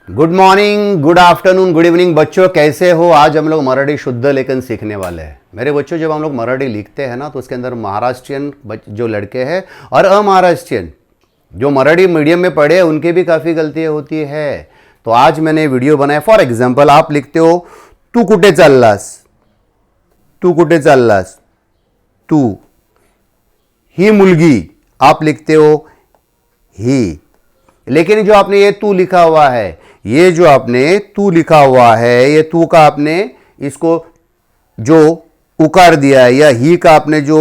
Good morning, good afternoon, good evening बच्चों, कैसे हो। आज हम लोग मराठी शुद्ध लेखन सीखने वाले हैं। मेरे बच्चों, जब हम लोग मराठी लिखते हैं ना तो उसके अंदर महाराष्ट्रियन जो लड़के हैं और अमहाराष्ट्रियन जो मराठी मीडियम में पढ़े उनकी भी काफ़ी गलतियाँ होती है। तो आज मैंने वीडियो बनाया। फॉर एग्जाम्पल, आप लिखते हो तू कुठे चाललास, तू कुठे चाललास, तू। ही मुलगी, आप लिखते हो ही। लेकिन जो आपने ये तू लिखा हुआ है, ये जो आपने तू लिखा हुआ है, ये तू का आपने इसको जो उकार दिया है या ही का आपने जो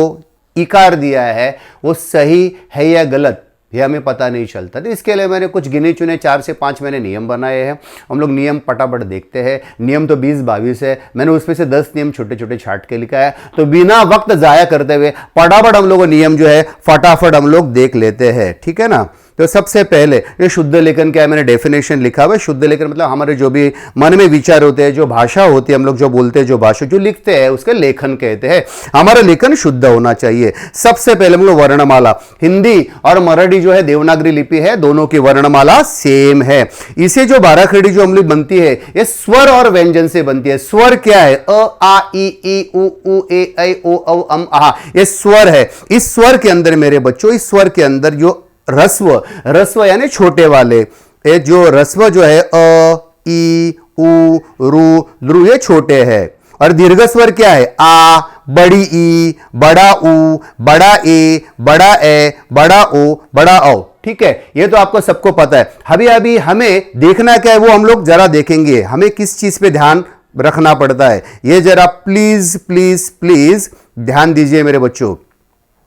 इकार दिया है वो सही है या गलत, ये हमें पता नहीं चलता। तो इसके लिए मैंने कुछ गिने चुने 4 से 5 मैंने नियम बनाए हैं। हम लोग नियम पटापट देखते हैं। नियम तो 20-22 है, मैंने उसमें से 10 नियम छोटे छोटे छाट के लिखा है। तो बिना वक्त जाया करते हुए फटाफट हम लोग नियम जो है फटाफट हम लोग देख लेते हैं, ठीक है ना। तो सबसे पहले ये शुद्ध लेखन क्या है, मैंने डेफिनेशन लिखा हुआ है। शुद्ध लेखन मतलब हमारे जो भी मन में विचार होते हैं, जो भाषा होती है, हम लोग जो बोलते हैं, जो भाषा जो लिखते हैं, उसके लेखन कहते हैं। हमारा लेखन शुद्ध होना चाहिए। सबसे पहले हम लोग वर्णमाला, हिंदी और मराठी जो है देवनागरी लिपि है, दोनों की वर्णमाला सेम है। इसे जो 12 खड़ी जो हम लोग बनती है, ये स्वर और व्यंजन से बनती है। स्वर क्या है? अ, आ, ई, उ, ए, ऐ, ओ, औ, अम, आ, ये स्वर है। इस स्वर के अंदर मेरे बच्चों, इस स्वर के अंदर जो रस्व, रस्व यानी छोटे वाले, ये जो रस्व जो है अ, ई, उ, रु, द्रु, ये छोटे हैं। और दीर्घ स्वर क्या है? आ, बड़ी ई, बड़ा उ, बड़ा ए, बड़ा ए, बड़ा ओ, बड़ा औ। ठीक है, ये तो आपको सबको पता है। अभी हमें देखना क्या है वो हम लोग जरा देखेंगे। हमें किस चीज पे ध्यान रखना पड़ता है, ये जरा प्लीज प्लीज प्लीज ध्यान दीजिए मेरे बच्चों।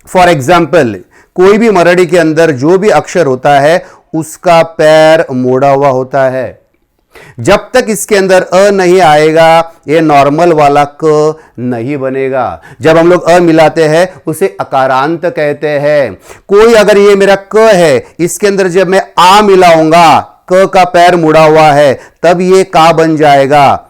फॉर एग्जाम्पल, कोई भी मराठी के अंदर जो भी अक्षर होता है उसका पैर मोड़ा हुआ होता है। जब तक इसके अंदर अ नहीं आएगा, ये नॉर्मल वाला क नहीं बनेगा। जब हम लोग अ मिलाते हैं उसे अकारांत कहते हैं। कोई अगर ये मेरा क है, इसके अंदर जब मैं आ मिलाऊंगा, क का पैर मुड़ा हुआ है, तब ये का बन जाएगा।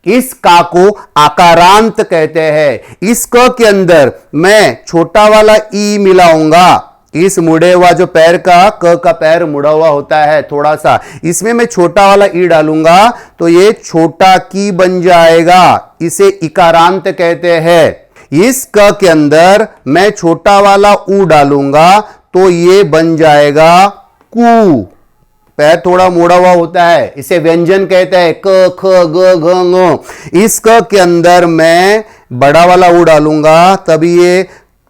इस का को आकारांत कहते हैं। इस क के अंदर मैं छोटा वाला ई मिलाऊंगा, इस मुड़े हुआ जो पैर का, क का पैर मुड़ा हुआ होता है थोड़ा सा, इसमें मैं छोटा वाला ई डालूंगा तो ये छोटा की बन जाएगा। इसे इकारांत कहते हैं। इस क के अंदर मैं छोटा वाला ऊ डालूंगा तो ये बन जाएगा कू। पैर थोड़ा मोड़ा हुआ होता है, इसे व्यंजन कहते हैं। क, ख, ग, घ, ङ। इस क के अंदर मैं बड़ा वाला ऊ डालूंगा तब ये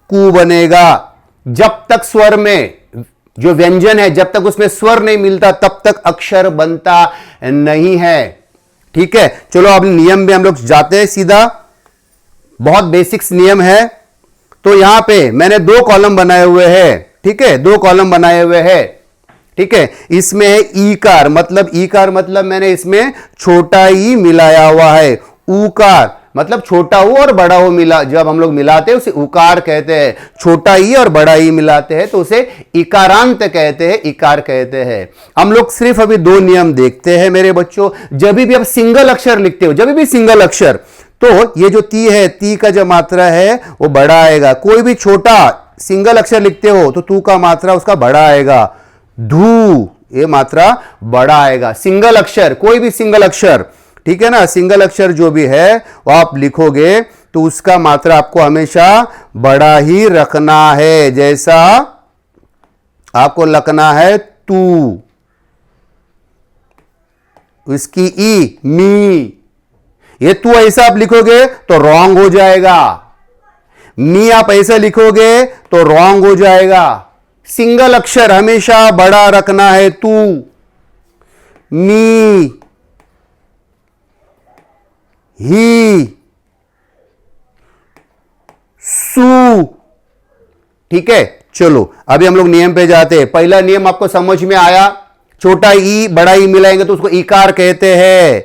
कू बनेगा। जब तक स्वर में जो व्यंजन है, जब तक उसमें स्वर नहीं मिलता तब तक अक्षर बनता नहीं है। ठीक है, चलो अब नियम में हम लोग जाते हैं सीधा। बहुत बेसिक्स नियम है। तो यहां पे मैंने 2 कॉलम बनाए हुए हैं। ठीक है, 2 कॉलम बनाए हुए हैं। ठीक है, इसमें है ईकार, मतलब ईकार मतलब मैंने इसमें छोटा ई मिलाया हुआ है। ऊकार मतलब छोटा ऊ और बड़ा ऊ मिला, जब हम लोग मिलाते हैं उसे उकार कहते हैं। छोटा ई और बड़ा ई मिलाते हैं तो उसे इकारांत कहते हैं, इकार कहते हैं। हम लोग सिर्फ अभी 2 नियम देखते हैं मेरे बच्चों। जब भी आप सिंगल अक्षर लिखते हो, जब भी सिंगल अक्षर, तो ये जो ती है, ती का जो मात्रा है वो बड़ा आएगा। कोई भी छोटा सिंगल अक्षर लिखते हो तो तू का मात्रा उसका बड़ा आएगा। धू, ये मात्रा बड़ा आएगा। सिंगल अक्षर, कोई भी सिंगल अक्षर, ठीक है ना, सिंगल अक्षर जो भी है वो आप लिखोगे तो उसका मात्रा आपको हमेशा बड़ा ही रखना है। जैसा आपको लिखना है तू, इसकी ई, मी, ये तू ऐसा आप लिखोगे तो रॉन्ग हो जाएगा। मी आप ऐसा लिखोगे तो रॉन्ग हो जाएगा। सिंगल अक्षर हमेशा बड़ा रखना है। तू, मी, ही, सू। ठीक है, चलो अभी हम लोग नियम पे जाते हैं। पहला नियम आपको समझ में आया। छोटा ई बड़ा ई मिलाएंगे तो उसको इकार कहते हैं।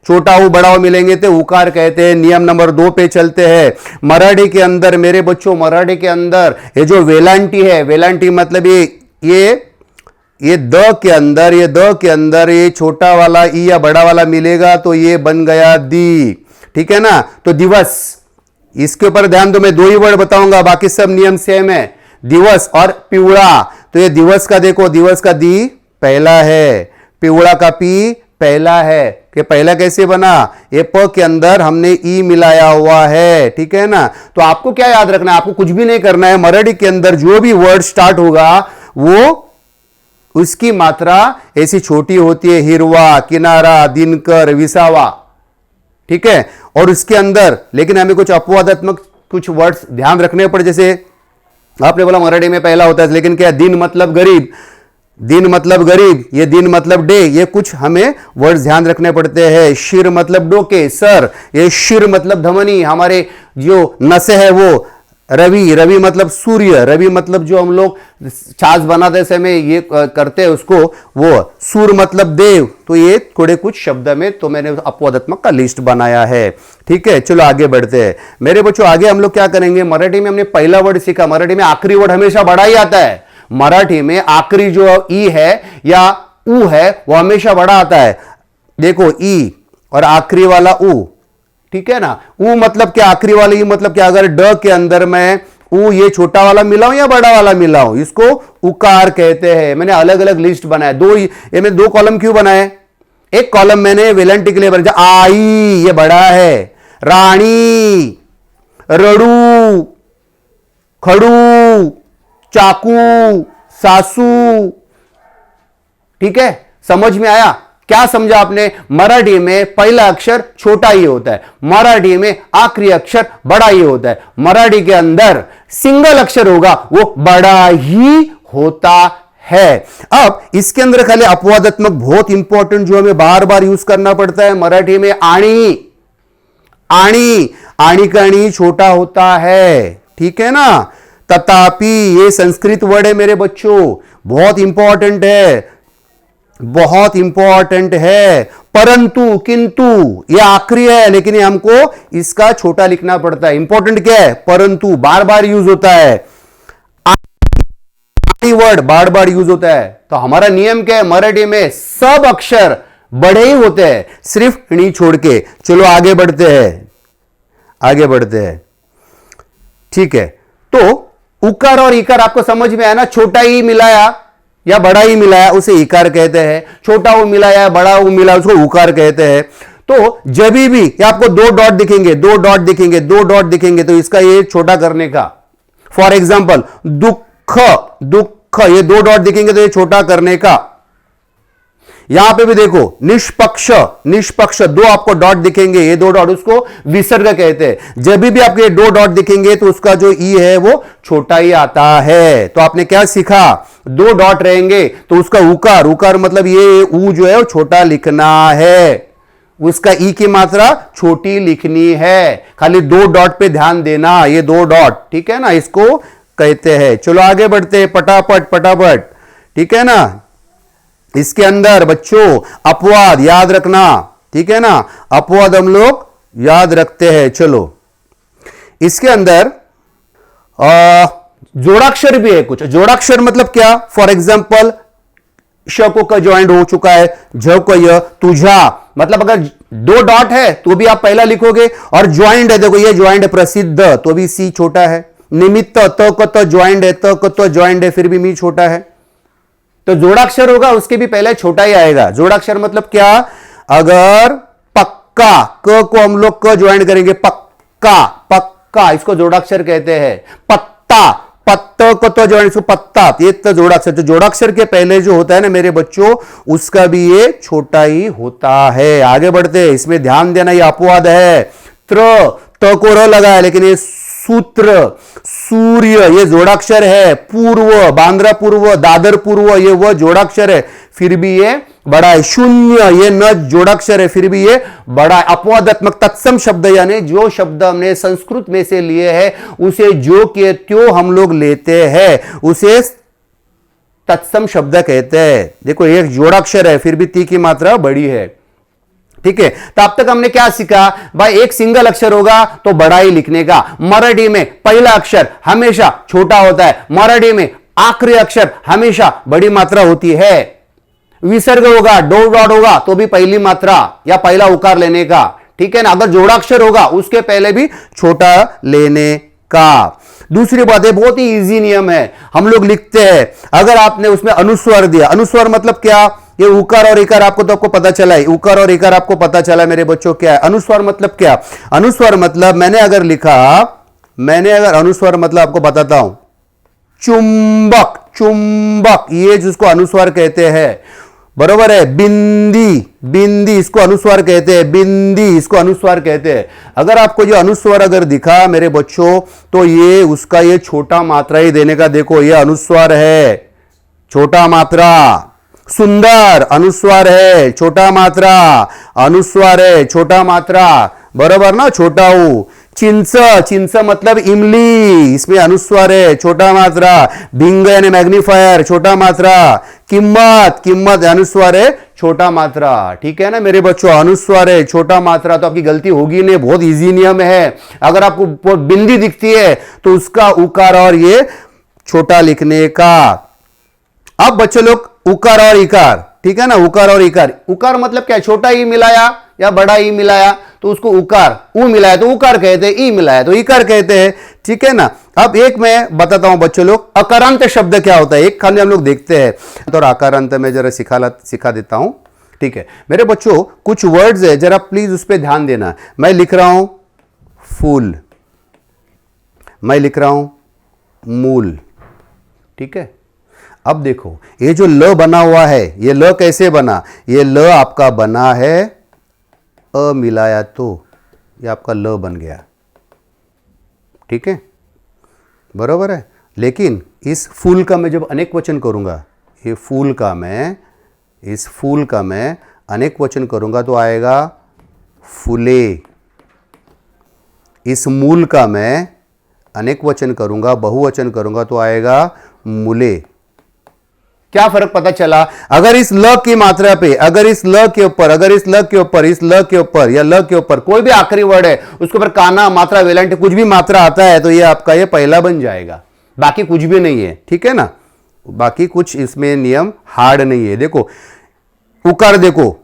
छोटा ऊ बड़ा ऊ मिलेंगे तो उकार कहते हैं। नियम नंबर 2 पे चलते हैं। मराठी के अंदर मेरे बच्चों, मराठी के अंदर ये जो वेलांटी है, वेलांटी मतलब ये द के अंदर, ये द के अंदर ये छोटा वाला ई या बड़ा वाला मिलेगा तो ये बन गया दी। ठीक है ना। तो दिवस, इसके ऊपर ध्यान दो, मैं 2 ही वर्ड बताऊंगा, बाकी सब नियम सेम है। दिवस और पिवड़ा, तो ये दिवस का देखो, दिवस का दी पहला है, पिवड़ा का पी पहला है कि पहला कैसे बना, ये प के अंदर हमने ई मिलाया हुआ है, ठीक है ना। तो आपको क्या याद रखना है, आपको कुछ भी नहीं करना है, मराठी के अंदर जो भी वर्ड स्टार्ट होगा वो उसकी मात्रा ऐसी छोटी होती है, हिरवा, किनारा, दिनकर, विसावा, ठीक है। और उसके अंदर लेकिन हमें कुछ अपवादात्मक कुछ वर्ड्स ध्यान रखने पड़े, जैसे आपने बोला मराठी में पहला होता है, लेकिन क्या दिन मतलब गरीब, दिन मतलब गरीब, ये दिन मतलब डे, ये कुछ हमें वर्ड्स ध्यान रखने पड़ते हैं। शिर मतलब डोके, सर, ये शिर मतलब धमनी, हमारे जो नसें है वो। रवि, रवि मतलब सूर्य, रवि मतलब जो हम लोग छाछ बनाते समय ये करते हैं उसको, वो। सूर मतलब देव। तो ये थोड़े कुछ शब्द में तो मैंने अपवादात्मक का लिस्ट बनाया है, ठीक है। चलो आगे बढ़ते हैं मेरे बच्चों। आगे हम लोग क्या करेंगे, मराठी में हमने पहला वर्ड सीखा, मराठी में आखिरी वर्ड हमेशा बड़ा ही आता है। मराठी में आखिरी जो ई है या ऊ है वो हमेशा बड़ा आता है। देखो ई और आखिरी वाला ऊ, ठीक है ना। ऊ मतलब क्या, आखिरी वाला ई मतलब क्या। अगर ड के अंदर मैं ऊ ये छोटा वाला मिलाऊं या बड़ा वाला मिलाऊं, इसको उकार कहते हैं। मैंने अलग अलग लिस्ट बनाया, ये मैंने 2 कॉलम क्यों बनाए, एक कॉलम मैंने वेलेंटी के लिए बनाया, आई ये बड़ा है, रानी, रड़ू, खड़ू, चाकू, सासू, ठीक है। समझ में आया, क्या समझा आपने। मराठी में पहला अक्षर छोटा ही होता है, मराठी में आखिरी अक्षर बड़ा ही होता है। मराठी के अंदर सिंगल अक्षर होगा वो बड़ा ही होता है। अब इसके अंदर खाली अपवादात्मक बहुत इंपॉर्टेंट जो हमें बार बार यूज करना पड़ता है मराठी में, आणी, आणी, आणी का णी छोटा होता है, ठीक है ना। तथापि ये संस्कृत वर्ड है मेरे बच्चों, बहुत इंपॉर्टेंट है, बहुत इंपॉर्टेंट है। परंतु, किंतु ये आखिरी है लेकिन ये हमको इसका छोटा लिखना पड़ता है। इंपॉर्टेंट क्या है, परंतु बार बार यूज होता है, वर्ड बार बार यूज होता है। तो हमारा नियम क्या है, मराठी में सब अक्षर बड़े ही होते हैं, सिर्फ णी छोड़ के। चलो आगे बढ़ते हैं, आगे बढ़ते हैं, ठीक है। तो उकार और इकार आपको समझ में आया ना, छोटा ही मिलाया या बड़ा ही मिलाया उसे इकार कहते हैं, छोटा वो मिलाया बड़ा वो मिलाया उसको उकार कहते हैं। तो जब भी आपको 2 डॉट दिखेंगे, 2 डॉट दिखेंगे, 2 डॉट दिखेंगे, तो इसका ये छोटा करने का। फॉर एग्जाम्पल दुख, दुख, ये 2 डॉट दिखेंगे तो ये छोटा करने का। यहां पे भी देखो निष्पक्ष, निष्पक्ष, 2 आपको डॉट दिखेंगे, ये 2 डॉट उसको विसर्ग कहते हैं। जब भी आपको ये 2 डॉट दिखेंगे तो उसका जो ई है वो छोटा ही आता है। तो आपने क्या सीखा, 2 डॉट रहेंगे तो उसका उकार, उकार मतलब ये ऊ जो है वो छोटा लिखना है, उसका ई की मात्रा छोटी लिखनी है। खाली 2 डॉट पे ध्यान देना, ये 2 डॉट, ठीक है ना, इसको कहते हैं। चलो आगे बढ़ते हैं, पटापट पटापट, ठीक है ना। इसके अंदर बच्चों अपवाद याद रखना, ठीक है ना, अपवाद हम लोग याद रखते हैं। चलो इसके अंदर जोड़ाक्षर भी है कुछ। जोड़ाक्षर मतलब क्या, फॉर एग्जाम्पल श को क ज्वाइंट हो चुका है, झ को य, तुझा, मतलब अगर 2 डॉट है तो भी आप पहला लिखोगे, और ज्वाइंट है, देखो ये ज्वाइंट है, प्रसिद्ध, तो भी सी छोटा है। निमित्त, त को त ज्वाइंट है, त को त ज्वाइंट है, फिर भी मी छोटा है। तो जोड़ाक्षर होगा उसके भी पहले छोटा ही आएगा। जोड़ाक्षर मतलब क्या, अगर पक्का, क को हम लोग क ज्वाइंट करेंगे, पक्का, पक्का, इसको जोड़ाक्षर कहते हैं। पत्ता, पत्ता को तो ज्वाइंट, इसको पत्ता, ये तो जोड़ाक्षर। तो जोड़ाक्षर के पहले जो होता है ना मेरे बच्चों, उसका भी ये छोटा ही होता है। आगे बढ़ते हैं, इसमें ध्यान देना, ये अपवाद है। त को र लगा है लेकिन ये सूत्र, सूर्य, ये जोड़ाक्षर है। पूर्व, बांद्रा पूर्व, दादर पूर्व, ये वह जोड़ाक्षर है, फिर भी ये बड़ा है। शून्य, ये न जोड़ाक्षर है, फिर भी ये बड़ा है। अपवादात्मक तत्सम शब्द यानी जो शब्द हमने संस्कृत में से लिए हैं उसे जो के त्यों हम लोग लेते हैं उसे तत्सम शब्द कहते हैं। देखो एक जोड़ाक्षर है फिर भी ती की मात्रा बड़ी है, ठीक है। तो अब तक हमने क्या सीखा भाई, एक सिंगल अक्षर होगा तो बड़ा ही लिखने का। मराठी में पहला अक्षर हमेशा छोटा होता है, मराठी में आखिरी अक्षर हमेशा बड़ी मात्रा होती है। विसर्ग होगा, 2 डॉट होगा तो भी पहली मात्रा या पहला उकार लेने का, ठीक है ना। अगर जोड़ाक्षर होगा उसके पहले भी छोटा लेने का। दूसरी बात है, बहुत ही इजी नियम है, हम लोग लिखते हैं, अगर आपने उसमें अनुस्वर दिया, अनुस्वर मतलब क्या, ये उकार और इकार आपको तो आपको पता चला है, उकार और इकार आपको पता चला मेरे बच्चों क्या है। अनुस्वार मतलब क्या? अनुस्वार मतलब मैंने अगर अनुस्वार मतलब आपको बताता हूं, चुंबक, चुंबक ये जिसको अनुस्वार कहते हैं, बरोबर है। बिंदी, बिंदी इसको अनुस्वार कहते हैं, बिंदी इसको अनुस्वार कहते हैं। अगर आपको ये अनुस्वार अगर दिखा मेरे बच्चों, तो ये उसका ये छोटा मात्रा ही देने का, देखो ये अनुस्वार है, छोटा मात्रा। सुंदर अनुस्वार है, छोटा मात्रा, अनुस्वार है, छोटा मात्रा, बरोबर ना, छोटा ऊ। चिंच, चिंच मतलब इमली, इसमें अनुस्वार है, छोटा मात्रा। भिंग यानी मैग्नीफायर, छोटा मात्रा। किम्मत, किम्मत अनुस्वार है, छोटा मात्रा। ठीक है ना मेरे बच्चों, अनुस्वार है, छोटा मात्रा, तो आपकी गलती होगी नहीं, बहुत इजी नियम है। अगर आपको बिंदी दिखती है तो उसका उकार और ये छोटा लिखने का। अब बच्चे लोग उकार और इकार, ठीक है ना, उकार और इकार। उकार मतलब क्या? छोटा ई मिलाया या बड़ा ई मिलाया तो उसको उकार, ऊ मिलाया तो उकार कहते हैं, ई मिलाया तो इकार कहते हैं, ठीक है ना। अब एक मैं बताता हूं बच्चों लोग, अकारांत शब्द क्या होता है, एक खाली हम लोग देखते हैं तो अकारांत में जरा सिखा देता हूं, ठीक है मेरे बच्चों। कुछ वर्ड्स है, जरा प्लीज उस पर ध्यान देना। मैं लिख रहा हूं फूल, मैं लिख रहा हूं मूल, ठीक है। अब देखो ये जो ल बना हुआ है, ये ल कैसे बना? ये ल आपका बना है अ मिलाया तो ये आपका ल बन गया, ठीक है, बराबर है। लेकिन इस फूल का मैं जब अनेक वचन करूंगा, ये फूल का मैं, इस फूल का मैं अनेक वचन करूंगा तो आएगा फूले। इस मूल का मैं अनेक वचन करूंगा, बहुवचन करूंगा तो आएगा मूले। क्या फर्क पता चला? अगर इस ल की मात्रा पे, अगर इस ल के ऊपर, अगर इस ल के ऊपर, इस ल के ऊपर या ल के ऊपर कोई भी आखिरी वर्ड है, उसके ऊपर काना, मात्रा, वेलांट कुछ भी मात्रा आता है तो ये आपका ये पहला बन जाएगा, बाकी कुछ भी नहीं है, ठीक है ना। बाकी कुछ इसमें नियम हार्ड नहीं है। देखो उकार, देखो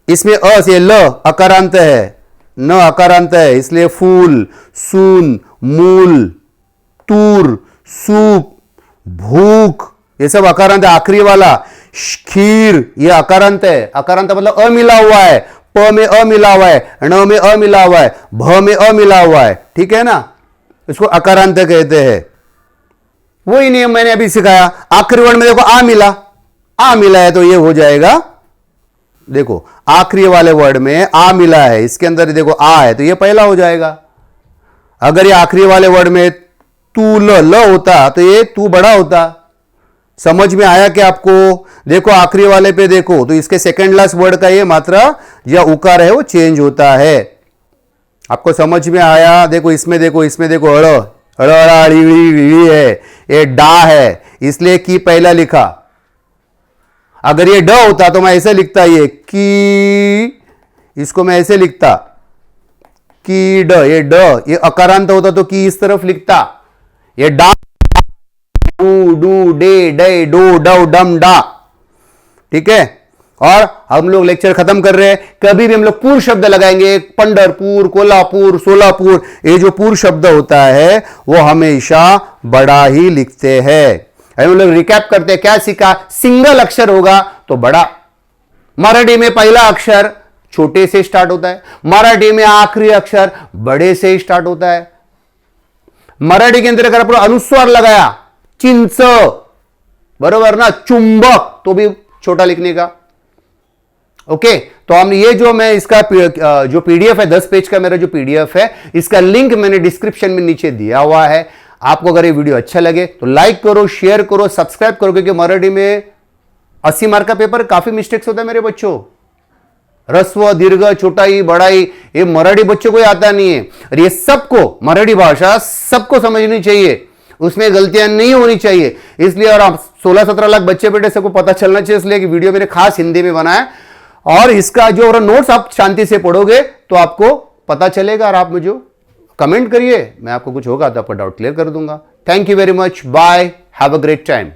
इसमें अ से ल अकारांत है, न अकारांत है, इसलिए फूल, सून, मूल, तूर, सूप, भूख ये सब अकारांत है। आखिरी वाला खीर ये अकारांत है, अकारांत मतलब अ मिला हुआ है, प में अ मिला हुआ है, ण में अ मिला हुआ है, भ में अ मिला हुआ है, ठीक है ना, इसको अकारांत कहते हैं। वही नियम मैंने अभी सिखाया। आखिरी वर्ड में देखो आ मिला है तो ये हो जाएगा, देखो आखिरी वाले वर्ड में आ मिला है, इसके अंदर देखो आ है तो ये पहला हो जाएगा। अगर ये आखिरी वाले वर्ड में तू ल होता तो ये तू बड़ा होता। समझ में आया कि आपको? देखो आखिरी वाले पे देखो तो इसके सेकंड लास्ट वर्ड का ये मात्रा या उकार है वो चेंज होता है। आपको समझ में आया? देखो इसमें देखो, इसमें देखो अड़ है, ये डा है, इसलिए की पहला लिखा। अगर ये ड होता तो मैं ऐसे लिखता, ये की, इसको मैं ऐसे लिखता की ड, ये ड, ये अकारांत होता तो की इस तरफ लिखता। ये डा, डू डे डे डो डव डम डा, ठीक है। और हम लोग लेक्चर खत्म कर रहे हैं। कभी भी हम लोग पूर्ण शब्द लगाएंगे, पंढरपुर, कोल्हापुर, सोलापुर, ये जो पूर्ण शब्द होता है वो हमेशा बड़ा ही लिखते हैं। हम लोग रिकैप करते हैं, क्या सीखा? सिंगल अक्षर होगा तो बड़ा। मराठी में पहला अक्षर छोटे से स्टार्ट होता है, मराठी में आखिरी अक्षर बड़े से स्टार्ट होता है। मराठी के अंदर अगर आप अनुस्वार लगाया, चिंच, बरोबर ना, चुंबक, तो भी छोटा लिखने का। ओके, तो हमने ये जो मैं इसका जो पीडीएफ है 10 पेज का मेरा जो पीडीएफ है, इसका लिंक मैंने डिस्क्रिप्शन में नीचे दिया हुआ है। आपको अगर ये वीडियो अच्छा लगे तो लाइक करो, शेयर करो, सब्सक्राइब करो, क्योंकि मराठी में 80 मार्क का पेपर काफी मिस्टेक्स होता है मेरे बच्चों। रस्व, दीर्घ, छोटाई, बड़ाई ये मराठी बच्चों को आता नहीं है, और ये सबको मराठी भाषा सबको समझनी चाहिए, उसमें गलतियां नहीं होनी चाहिए। इसलिए और आप 16-17 लाख बच्चे बेटे सबको पता चलना चाहिए, इसलिए कि वीडियो मैंने खास हिंदी में बनाया। और इसका जो नोट्स आप शांति से पढ़ोगे तो आपको पता चलेगा। और आप मुझे कमेंट करिए, मैं आपको कुछ होगा तो आपका डाउट क्लियर कर दूंगा। Thank you very much, bye, have a great time.